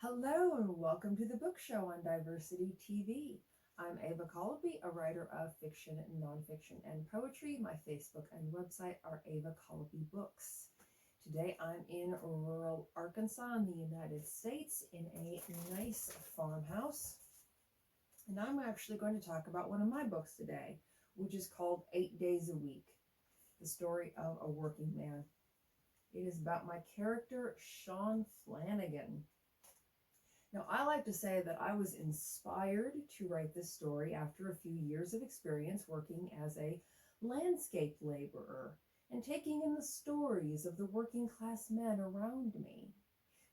Hello and welcome to the book show on Diversity TV. I'm Ava Colby, a writer of fiction, nonfiction, and poetry. My Facebook and website are Ava Colby Books. Today I'm in rural Arkansas in the United States in a nice farmhouse. And I'm actually going to talk about one of my books today, which is called 8 Days a Week, the story of a working man. It is about my character, Sean Flanagan. Now, I like to say that I was inspired to write this story after a few years of experience working as a landscape laborer and taking in the stories of the working class men around me.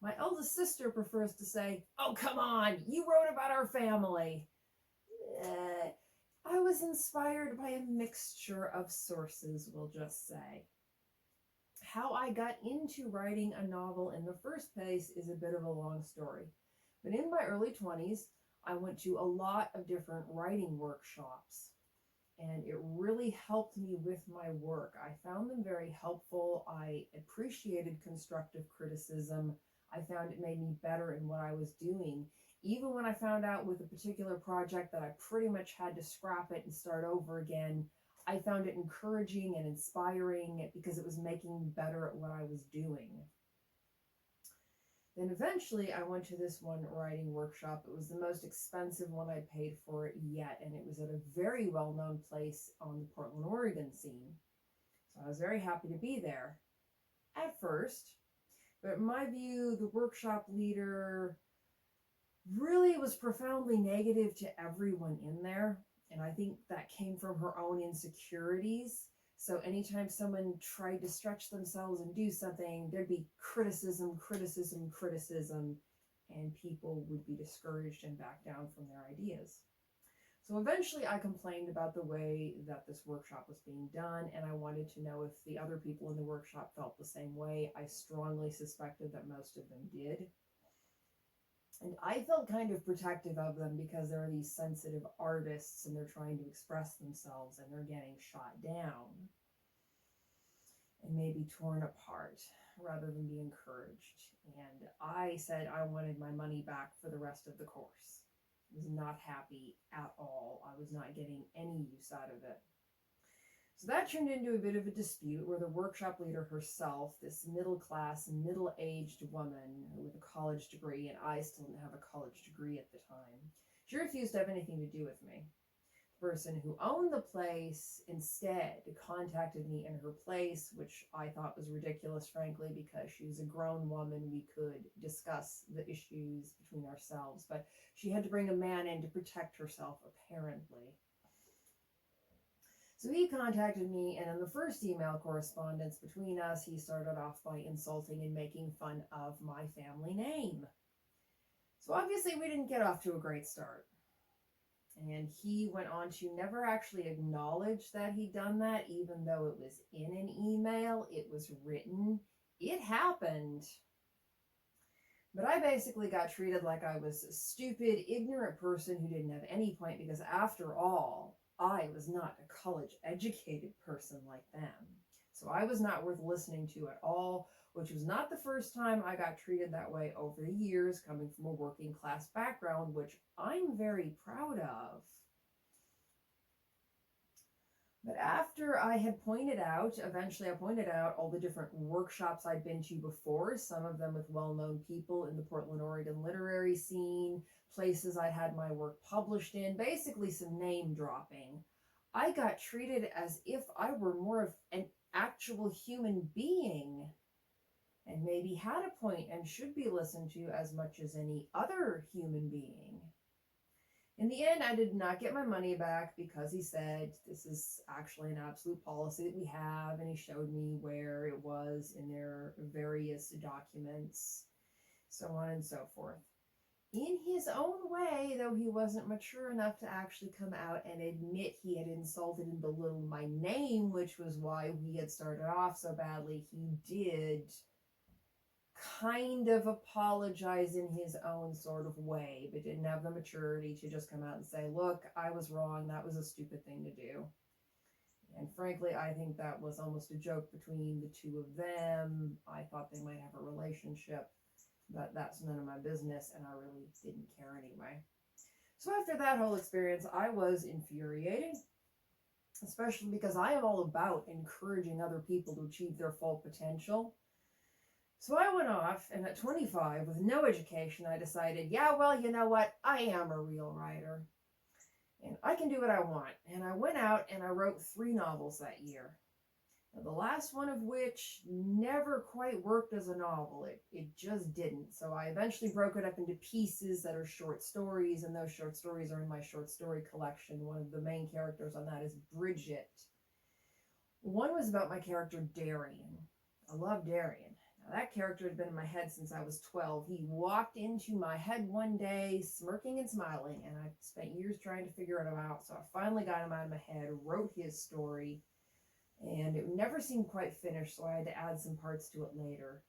My eldest sister prefers to say, "Oh, come on, you wrote about our family." I was inspired by a mixture of sources, we'll just say. How I got into writing a novel in the first place is a bit of a long story. But in my early 20s, I went to a lot of different writing workshops, and it really helped me with my work. I found them very helpful. I appreciated constructive criticism. I found it made me better in what I was doing. Even when I found out with a particular project that I pretty much had to scrap it and start over again, I found it encouraging and inspiring because it was making me better at what I was doing. Then eventually I went to this one writing workshop. It was the most expensive one I paid for it yet, and it was at a very well-known place on the Portland, Oregon scene. So I was very happy to be there at first. But in my view, the workshop leader really was profoundly negative to everyone in there. And I think that came from her own insecurities. So anytime someone tried to stretch themselves and do something, there'd be criticism, and people would be discouraged and back down from their ideas. So eventually I complained about the way that this workshop was being done, and I wanted to know if the other people in the workshop felt the same way. I strongly suspected that most of them did. And I felt kind of protective of them because they're these sensitive artists and they're trying to express themselves and they're getting shot down and maybe torn apart rather than be encouraged. And I said I wanted my money back for the rest of the course. I was not happy at all. I was not getting any use out of it. So that turned into a bit of a dispute where the workshop leader herself, this middle-class, middle-aged woman with a college degree, and I still didn't have a college degree at the time, she refused to have anything to do with me. The person who owned the place instead contacted me in her place, which I thought was ridiculous, frankly, because she was a grown woman. We could discuss the issues between ourselves, but she had to bring a man in to protect herself, apparently. So he contacted me, and in the first email correspondence between us, he started off by insulting and making fun of my family name. So obviously we didn't get off to a great start. And he went on to never actually acknowledge that he'd done that, even though it was in an email, it was written, it happened. But I basically got treated like I was a stupid, ignorant person who didn't have any point, because after all, I was not a college-educated person like them. So I was not worth listening to at all, which was not the first time I got treated that way over the years, coming from a working-class background, which I'm very proud of. But after I had eventually I pointed out all the different workshops I'd been to before, some of them with well-known people in the Portland, Oregon literary scene, places I'd had my work published in, basically some name dropping. I got treated as if I were more of an actual human being and maybe had a point and should be listened to as much as any other human being. In the end, I did not get my money back because he said, this is actually an absolute policy that we have, and he showed me where it was in their various documents, so on and so forth. In his own way, though he wasn't mature enough to actually come out and admit he had insulted and belittled my name, which was why we had started off so badly, he did kind of apologize in his own sort of way, but didn't have the maturity to just come out and say, look, I was wrong, that was a stupid thing to do. And frankly, I think that was almost a joke between the two of them. I thought they might have a relationship. but that's none of my business, and I really didn't care anyway. So after that whole experience, I was infuriated, especially because I am all about encouraging other people to achieve their full potential. So I went off, and at 25, with no education, I decided, yeah, well, you know what? I am a real writer, and I can do what I want. And I went out and I wrote 3 novels that year. Now, the last one of which never quite worked as a novel. It just didn't. So I eventually broke it up into pieces that are short stories, and those short stories are in my short story collection. One of the main characters on that is Bridget. One was about my character Darian. I love Darian. Now, that character had been in my head since I was 12. He walked into my head one day, smirking and smiling, and I spent years trying to figure him out. So I finally got him out of my head, wrote his story, and it never seemed quite finished, so I had to add some parts to it later.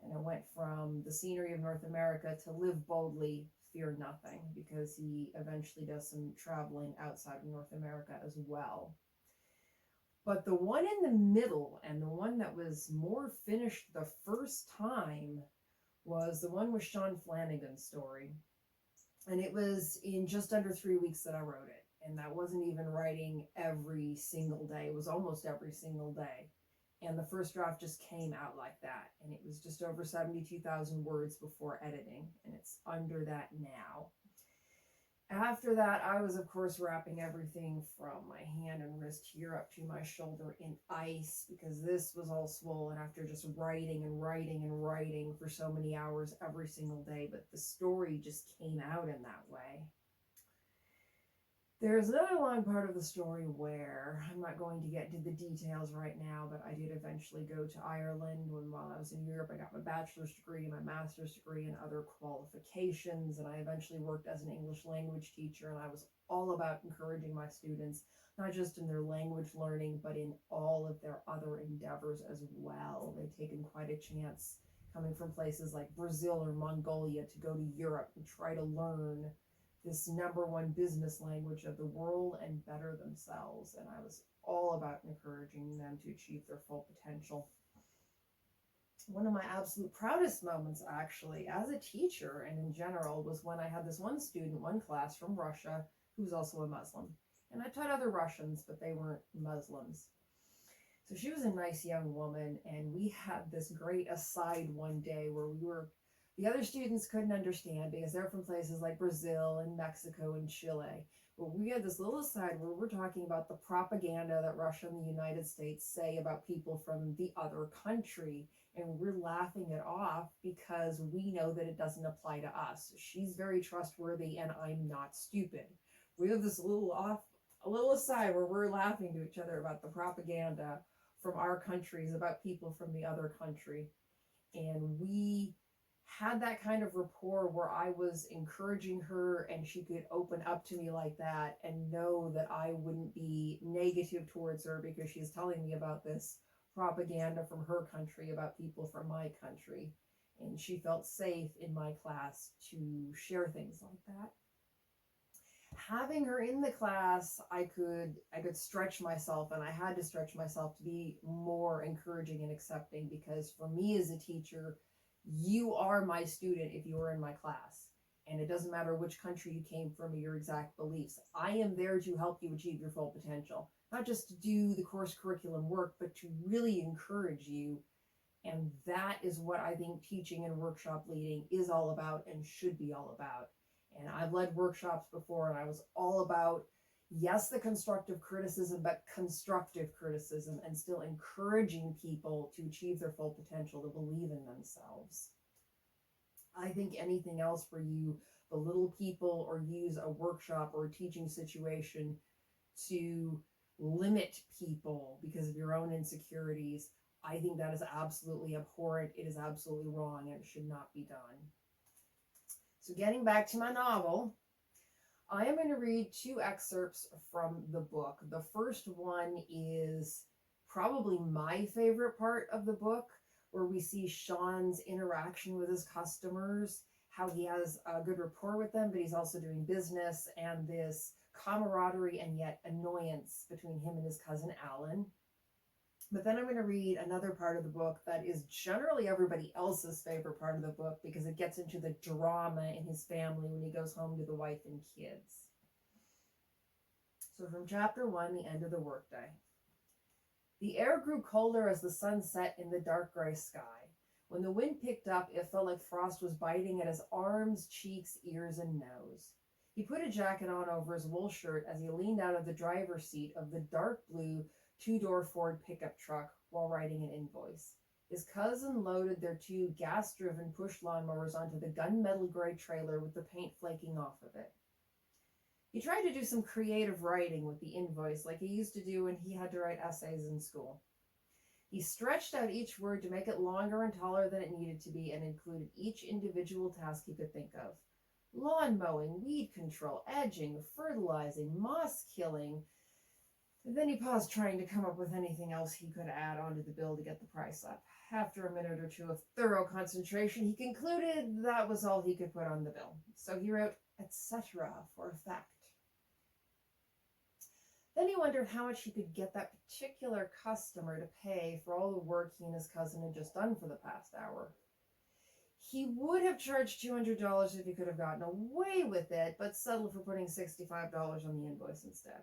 And it went from the scenery of North America to live boldly, fear nothing, because he eventually does some traveling outside of North America as well. But the one in the middle, and the one that was more finished the first time, was the one with Sean Flanagan's story. And it was in just under 3 weeks that I wrote it. And that wasn't even writing every single day. It was almost every single day. And the first draft just came out like that. And it was just over 72,000 words before editing. And it's under that now. After that, I was, of course, wrapping everything from my hand and wrist here up to my shoulder in ice, because this was all swollen after just writing and writing and writing for so many hours every single day. But the story just came out in that way. There's another long part of the story where I'm not going to get into the details right now, but I did eventually go to Ireland while I was in Europe. I got my bachelor's degree, my master's degree, and other qualifications, and I eventually worked as an English language teacher, and I was all about encouraging my students, not just in their language learning, but in all of their other endeavors as well. They'd taken quite a chance coming from places like Brazil or Mongolia to go to Europe and try to learn this #1 business language of the world and better themselves. And I was all about encouraging them to achieve their full potential. One of my absolute proudest moments, actually, as a teacher and in general, was when I had this one student, one class from Russia, who was also a Muslim. And I taught other Russians, but they weren't Muslims. So she was a nice young woman, and we had this great aside one day where the other students couldn't understand because they're from places like Brazil and Mexico and Chile. But we had this little aside where we're talking about the propaganda that Russia and the United States say about people from the other country. And we're laughing it off because we know that it doesn't apply to us. She's very trustworthy and I'm not stupid. We have this a little aside where we're laughing to each other about the propaganda from our countries about people from the other country. And we had that kind of rapport where I was encouraging her and she could open up to me like that and know that I wouldn't be negative towards her because she's telling me about this propaganda from her country about people from my country. And she felt safe in my class to share things like that. Having her in the class, I could stretch myself, and I had to stretch myself to be more encouraging and accepting, because for me as a teacher, you are my student if you are in my class. And it doesn't matter which country you came from or your exact beliefs. I am there to help you achieve your full potential. Not just to do the course curriculum work, but to really encourage you. And that is what I think teaching and workshop leading is all about and should be all about. And I've led workshops before, and I was all about, yes, the constructive criticism, but constructive criticism, and still encouraging people to achieve their full potential, to believe in themselves. I think anything else where you belittle people or use a workshop or a teaching situation to limit people because of your own insecurities, I think that is absolutely abhorrent. It is absolutely wrong, and it should not be done. So getting back to my novel, I am going to read 2 excerpts from the book. The first one is probably my favorite part of the book, where we see Sean's interaction with his customers, how he has a good rapport with them, but he's also doing business, and this camaraderie and yet annoyance between him and his cousin Alan. But then I'm going to read another part of the book that is generally everybody else's favorite part of the book because it gets into the drama in his family when he goes home to the wife and kids. So from chapter 1, the end of the workday. The air grew colder as the sun set in the dark gray sky. When the wind picked up, it felt like frost was biting at his arms, cheeks, ears, and nose. He put a jacket on over his wool shirt as he leaned out of the driver's seat of the dark blue two-door Ford pickup truck while writing an invoice. His cousin loaded their 2 gas-driven push lawnmowers onto the gunmetal gray trailer with the paint flaking off of it. He tried to do some creative writing with the invoice like he used to do when he had to write essays in school. He stretched out each word to make it longer and taller than it needed to be and included each individual task he could think of. Lawn mowing, weed control, edging, fertilizing, moss killing. And then he paused, trying to come up with anything else he could add onto the bill to get the price up. After a minute or two of thorough concentration, he concluded that was all he could put on the bill. So he wrote, etc. for effect. Then he wondered how much he could get that particular customer to pay for all the work he and his cousin had just done for the past hour. He would have charged $200 if he could have gotten away with it, but settled for putting $65 on the invoice instead.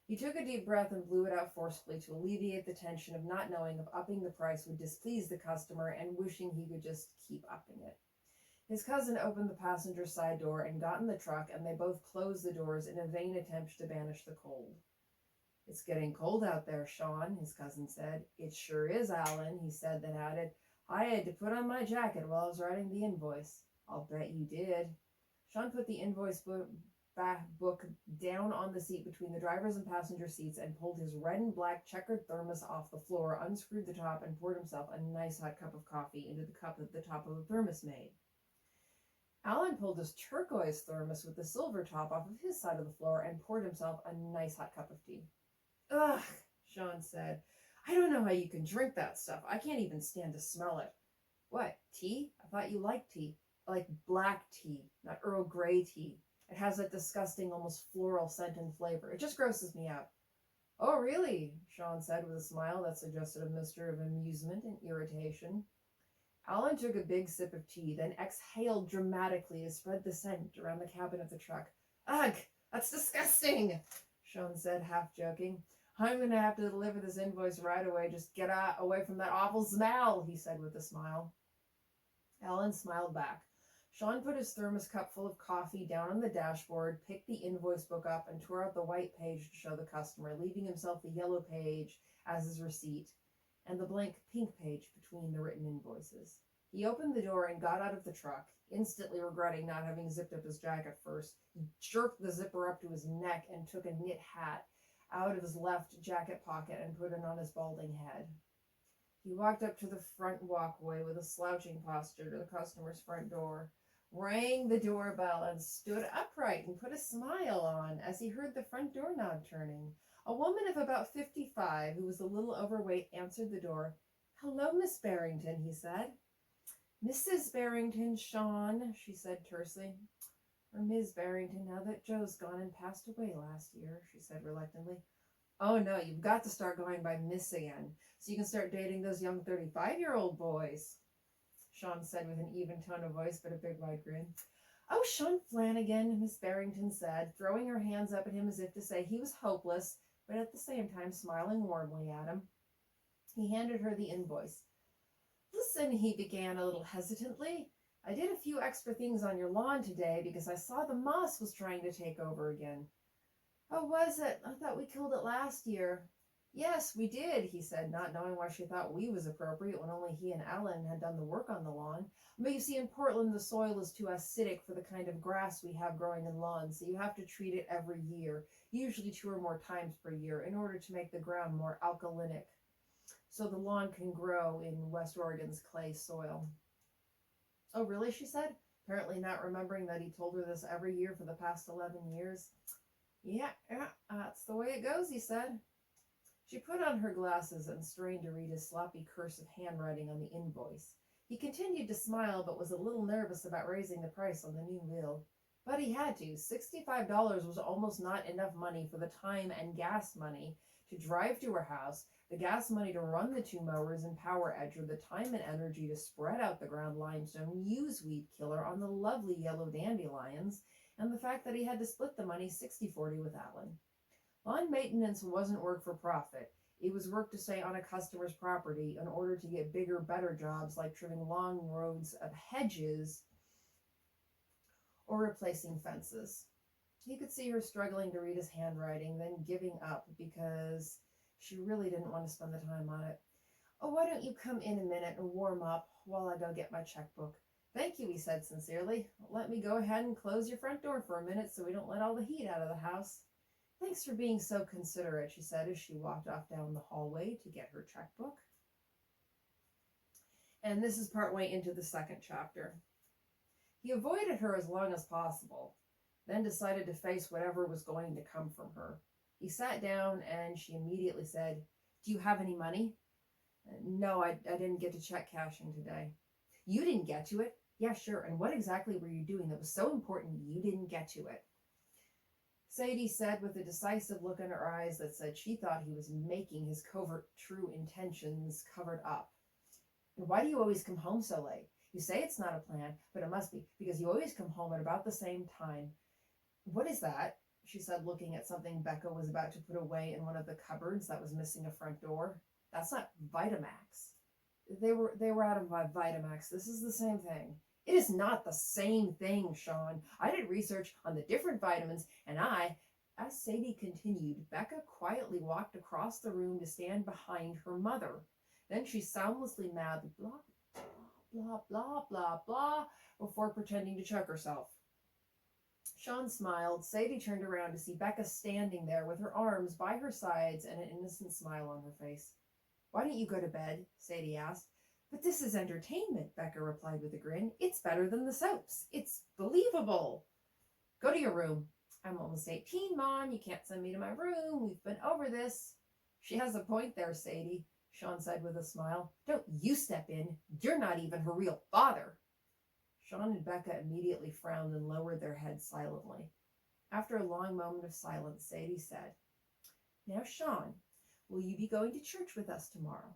He took a deep breath and blew it out forcefully to alleviate the tension of not knowing if upping the price would displease the customer and wishing he could just keep upping it. His cousin opened the passenger side door and got in the truck, and they both closed the doors in a vain attempt to banish the cold. "It's getting cold out there, Sean," his cousin said. "It sure is, Alan," he said, then added, "I had to put on my jacket while I was writing the invoice." "I'll bet you did." Sean put the invoice book down on the seat between the driver's and passenger seats and pulled his red and black checkered thermos off the floor, unscrewed the top, and poured himself a nice hot cup of coffee into the cup that the top of the thermos made. Alan pulled his turquoise thermos with the silver top off of his side of the floor and poured himself a nice hot cup of tea. "Ugh," Sean said. "I don't know how you can drink that stuff. I can't even stand to smell it." "What, tea? I thought you liked tea." "I like black tea, not Earl Grey tea. It has that disgusting, almost floral scent and flavor. It just grosses me out." "Oh, really?" Sean said with a smile that suggested a mixture of amusement and irritation. Alan took a big sip of tea, then exhaled dramatically to spread the scent around the cabin of the truck. "Ugh, that's disgusting," Sean said, half joking. "I'm going to have to deliver this invoice right away. Just get away from that awful smell," he said with a smile. Alan smiled back. Sean put his thermos cup full of coffee down on the dashboard, picked the invoice book up, and tore out the white page to show the customer, leaving himself the yellow page as his receipt and the blank pink page between the written invoices. He opened the door and got out of the truck, instantly regretting not having zipped up his jacket first. He jerked the zipper up to his neck and took a knit hat out of his left jacket pocket and put it on his balding head. He walked up to the front walkway with a slouching posture to the customer's front door, rang the doorbell, and stood upright and put a smile on as he heard the front doorknob turning. A woman of about 55, who was a little overweight, answered the door. "Hello, Miss Barrington," he said. "Mrs. Barrington, Sean," she said tersely. "Or Ms. Barrington, now that Joe's gone and passed away last year," she said reluctantly. "Oh, no, you've got to start going by Miss again, so you can start dating those young 35-year-old boys," Sean said with an even tone of voice but a big wide grin. "Oh, Sean Flanagan," Miss Barrington said, throwing her hands up at him as if to say he was hopeless, but at the same time smiling warmly at him. He handed her the invoice. "Listen," he began a little hesitantly. "I did a few extra things on your lawn today because I saw the moss was trying to take over again." "Oh, was it? I thought we killed it last year." "Yes, we did," he said, not knowing why she thought we was appropriate when only he and Alan had done the work on the lawn. "But you see, in Portland, the soil is too acidic for the kind of grass we have growing in lawns, so you have to treat it every year, usually 2 or more times per year, in order to make the ground more alkalinic, so the lawn can grow in West Oregon's clay soil." "Oh, really?" she said, apparently not remembering that he told her this every year for the past 11 years. Yeah, that's the way it goes," he said. She put on her glasses and strained to read his sloppy cursive handwriting on the invoice. He continued to smile, but was a little nervous about raising the price on the new bill. But he had to. $65 was almost not enough money for the time and gas money to drive to her house, The gas money to run the 2 mowers and power edger, the time and energy to spread out the ground limestone, use weed killer on the lovely yellow dandelions, and the fact that he had to split the money 60-40 with Alan. Lawn maintenance wasn't work for profit. It was work to stay on a customer's property in order to get bigger, better jobs like trimming long rows of hedges or replacing fences. He could see her struggling to read his handwriting, then giving up because she really didn't want to spend the time on it. Oh, why don't you come in a minute and warm up while I go get my checkbook? Thank you, he said sincerely. Let me go ahead and close your front door for a minute so we don't let all the heat out of the house. Thanks for being so considerate, she said as she walked off down the hallway to get her checkbook. And this is partway into the second chapter. He avoided her as long as possible, then decided to face whatever was going to come from her. He sat down and she immediately said, "Do you have any money?" "No, I didn't get to check cashing today." "You didn't get to it?" "Yeah, sure. And what exactly were you doing that was so important you didn't get to it?" Sadie said with a decisive look in her eyes that said she thought he was making his covert true intentions covered up. "Why do you always come home so late? You say it's not a plan, but it must be, because you always come home at about the same time." "What is that?" she said, looking at something Becca was about to put away in one of the cupboards that was missing a front door. "That's not Vitamax." They were out of my Vitamax. This is the same thing." "It is not the same thing, Sean. I did research on the different vitamins, and As Sadie continued, Becca quietly walked across the room to stand behind her mother. Then she soundlessly mouthed blah, blah, blah, blah, blah, before pretending to choke herself. Sean smiled. Sadie turned around to see Becca standing there with her arms by her sides and an innocent smile on her face. "Why don't you go to bed?" Sadie asked. "But this is entertainment," Becca replied with a grin. "It's better than the soaps. It's believable." "Go to your room." "I'm almost 18, Mom. You can't send me to my room. We've been over this." "She has a point there, Sadie," Sean said with a smile. "Don't you step in. You're not even her real father." Sean and Becca immediately frowned and lowered their heads silently. After a long moment of silence, Sadie said, "Now, Sean, will you be going to church with us tomorrow?"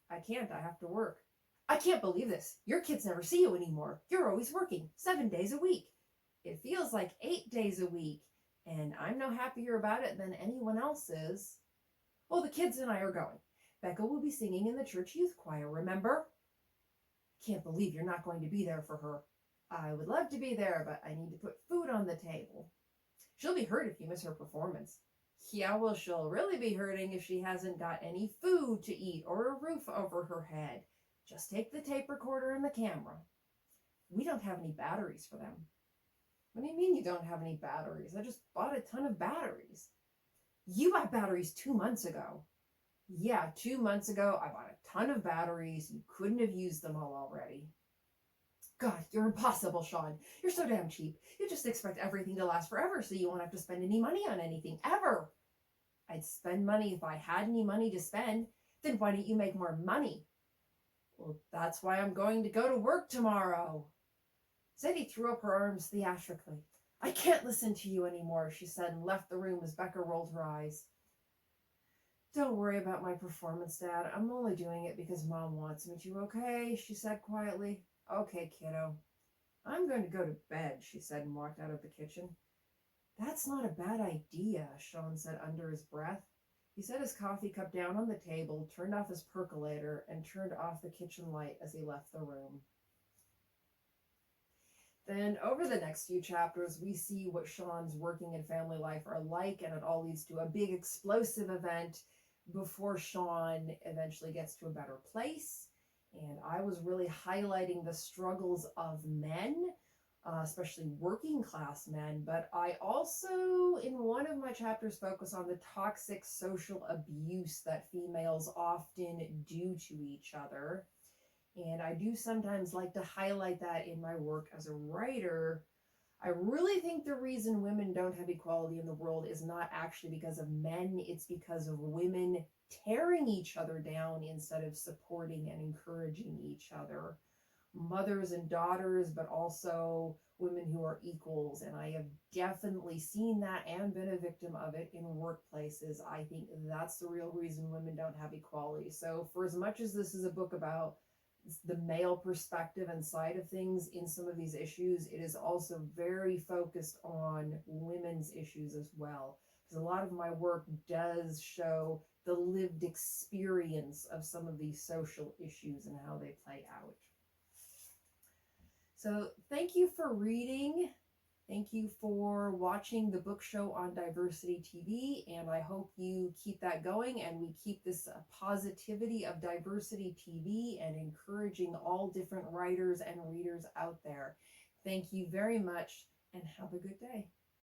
"I can't. I have to work." "I can't believe this. Your kids never see you anymore. You're always working 7 days a week." "It feels like 8 days a week, and I'm no happier about it than anyone else is." "Well, the kids and I are going. Becca will be singing in the church youth choir, remember?" "Can't believe you're not going to be there for her." "I would love to be there, but I need to put food on the table." "She'll be hurt if you miss her performance." "Yeah, well, she'll really be hurting if she hasn't got any food to eat or a roof over her head. Just take the tape recorder and the camera." "We don't have any batteries for them." "What do you mean you don't have any batteries? I just bought a ton of batteries." "You bought batteries 2 months ago." "Yeah, 2 months ago I bought a ton of batteries. You couldn't have used them all already." "God, you're impossible, Sean. You're so damn cheap. You just expect everything to last forever so you won't have to spend any money on anything, ever." "I'd spend money if I had any money to spend." "Then why don't you make more money?" "Well, that's why I'm going to go to work tomorrow." Sadie threw up her arms theatrically. "I can't listen to you anymore," she said, and left the room as Becca rolled her eyes. "Don't worry about my performance, Dad. I'm only doing it because Mom wants me to, okay?" she said quietly. "Okay, kiddo." "I'm going to go to bed," she said, and walked out of the kitchen. "That's not a bad idea," Sean said under his breath. He set his coffee cup down on the table, turned off his percolator, and turned off the kitchen light as he left the room. Then, over the next few chapters, we see what Sean's working and family life are like, and it all leads to a big explosive event before Sean eventually gets to a better place. And I was really highlighting the struggles of men, especially working class men, but I also, in one of my chapters, focus on the toxic social abuse that females often do to each other. And I do sometimes like to highlight that in my work as a writer. I really think the reason women don't have equality in the world is not actually because of men, it's because of women tearing each other down instead of supporting and encouraging each other. Mothers and daughters, but also women who are equals. And I have definitely seen that and been a victim of it in workplaces. I think that's the real reason women don't have equality. So for as much as this is a book about the male perspective and side of things in some of these issues, it is also very focused on women's issues as well. Because a lot of my work does show the lived experience of some of these social issues and how they play out. So thank you for reading. Thank you for watching the book show on Diversity TV, and I hope you keep that going and we keep this positivity of Diversity TV and encouraging all different writers and readers out there. Thank you very much and have a good day.